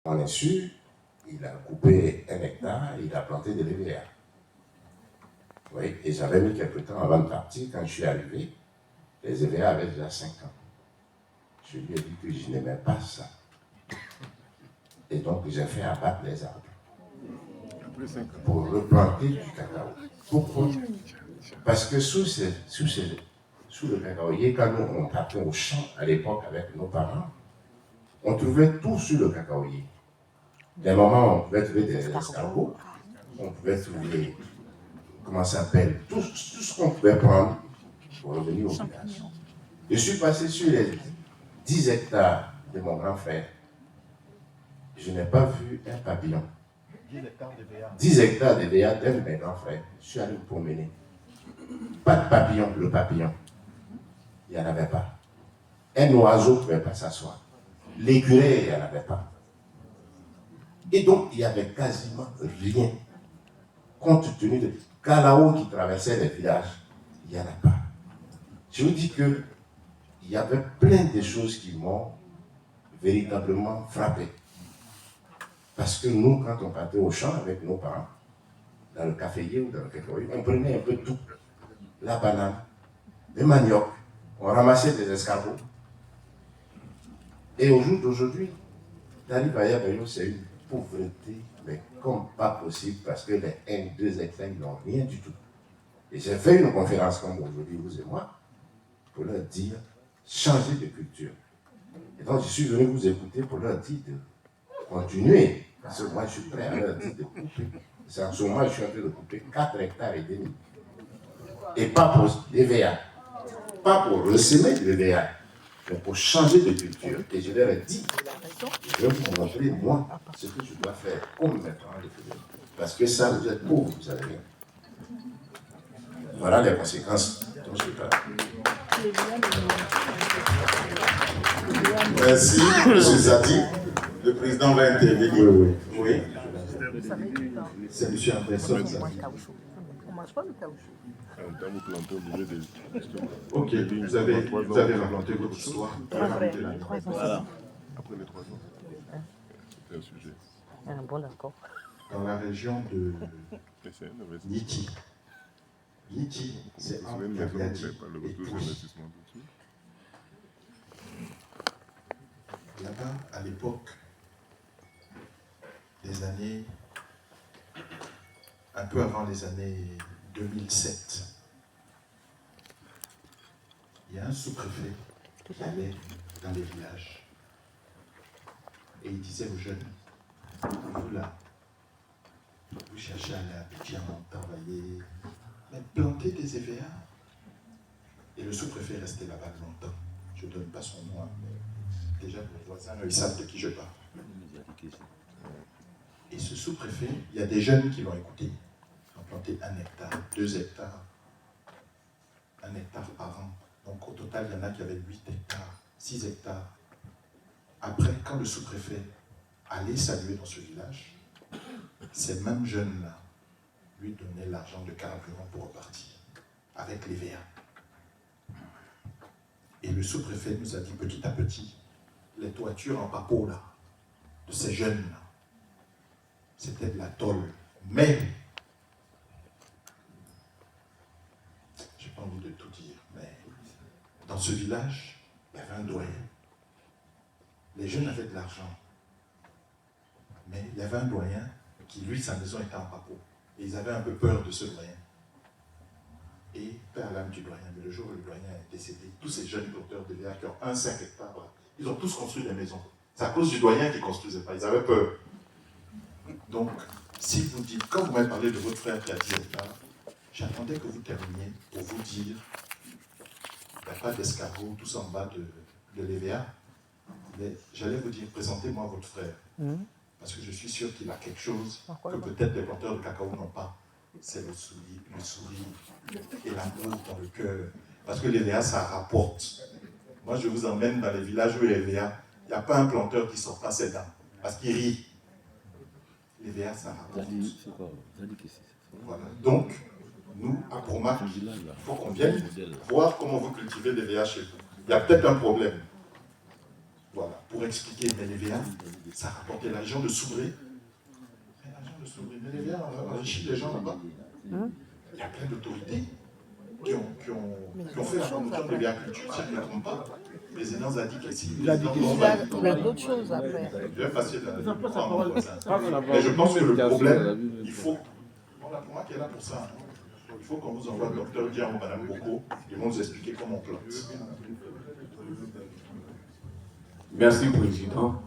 On est sûr, il a coupé 1 hectare et il a planté des l'EVA. Oui, et j'avais mis quelque temps avant de partir, quand je suis arrivé, les EVA avaient déjà 5 ans. Je lui ai dit que je n'aimais pas ça. Et donc, j'ai fait abattre les arbres pour replanter du cacao. Pourquoi? Parce que sous le cacaoyer, quand nous on partait au champ à l'époque avec nos parents, on trouvait tout sur le cacaoyer. Des moments, on pouvait trouver des escargots, on pouvait trouver, comment ça s'appelle, tout ce qu'on pouvait prendre pour revenir au village. Je suis passé sur les 10 hectares de mon grand frère. Je n'ai pas vu un papillon. 10 hectares de VA d'un de mes grands frères. Je suis allé me promener. Pas de papillon, le papillon. Il n'y en avait pas. Un oiseau ne pouvait pas s'asseoir. L'écureuil, il n'y en avait pas. Et donc, il n'y avait quasiment rien. Compte tenu de Kalao qui traversait les villages, il n'y en a pas. Je vous dis qu'il y avait plein de choses qui m'ont véritablement frappé. Parce que nous, quand on partait au champ avec nos parents, dans le caféier ou dans le caféier, on prenait un peu tout. La banane, le manioc, on ramassait des escargots. Et au jour d'aujourd'hui, t'arrives à Yabayo, c'est une pauvreté, mais comme pas possible, parce que les 1-2 hectares, ils n'ont rien du tout. Et j'ai fait une conférence comme aujourd'hui, vous et moi, pour leur dire, changer de culture. Et donc, je suis venu vous écouter pour leur dire de continuer. Parce que moi, je suis prêt à leur dire de couper. C'est en ce moment, je suis en train de couper 4 hectares et demi. Et pas pour l'EVA. Pas pour ressemer de l'EVA, mais pour changer de culture. Et je leur ai dit, je vais vous montrer, moi, ce que je dois faire, comme mes parents le faisaient. Parce que ça, vous êtes pauvres, vous savez rien. Voilà les conséquences dont je parle. Merci, M. Zadi. Le président va intervenir. Oui. C'est M. Anderson. On ne mange pas le caoutchouc. Ok, vous avez raconté votre histoire. Voilà. Après les 3 ans, c'était un sujet. Bon, d'accord. Dans la région de Niti. Niti, c'est entre Kaviati et Pouy. Là-bas, à l'époque des années, un peu avant les années 2007, il y a un sous-préfet qui allait dans les villages et il disait aux jeunes, vous là, vous cherchez à aller à Abidjan, travailler, mais plantez des EVA. Et le sous-préfet restait là-bas longtemps. Je ne donne pas son nom, mais déjà mes voisins, ils savent de qui je parle. Et ce sous-préfet, il y a des jeunes qui l'ont écouté. Ils ont planté 1 hectare, 2 hectares, 1 hectare par an. Donc au total, il y en a qui avaient 8 hectares, 6 hectares. Après, quand le sous-préfet allait saluer dans ce village, ces mêmes jeunes-là lui donnaient l'argent de carburant pour repartir, avec les VA. Et le sous-préfet nous a dit petit à petit, les toitures en papeau là, de ces jeunes-là, c'était de la tôle. Mais, je n'ai pas envie de tout dire, mais dans ce village, il y avait un doyen. Les jeunes avaient de l'argent. Mais il y avait un doyen qui, lui, sa maison était en papeau. Et ils avaient un peu peur de ce doyen. Et père l'âme du doyen, mais le jour où le doyen est décédé, tous ces jeunes porteurs de VA qui ont 1,5 hectare, ils ont tous construit des maisons. C'est à cause du doyen qu'ils ne construisaient pas, ils avaient peur. Donc, si vous dites, quand vous m'avez parlé de votre frère qui a 10 hectares, j'attendais que vous terminiez pour vous dire, il n'y a pas d'escargot, tout ça en bas de l'EVA. Mais j'allais vous dire, présentez-moi votre frère. Parce que je suis sûr qu'il a quelque chose que peut-être les planteurs de cacao n'ont pas. C'est le sourire et l'amour dans le cœur. Parce que l'EVA, ça rapporte. Moi, je vous emmène dans les villages où il y a l'EVA. Il n'y a pas un planteur qui ne sort pas ses dents. Parce qu'il rit. L'EVA, ça rapporte. Voilà. Donc, nous, à Promac, il faut qu'on vienne voir comment vous cultivez l'EVA chez vous. Il y a peut-être un problème. Voilà, pour expliquer, mais les VA, ça rapportait l'argent de Soubré. Mais les VA, on enrichit les gens là-bas. Il y a plein d'autorités qui ont fait la promotion de l'agriculture, si je ne me trompe pas. Le président Zadik ici. Il a d'autres choses après. C'est facile à mais je pense que le problème, il faut. Voilà, pour moi qui est là pour ça. Il faut qu'on vous envoie le docteur Dian ou Madame Boko. Ils vont nous expliquer comment on plante. Merci, Président.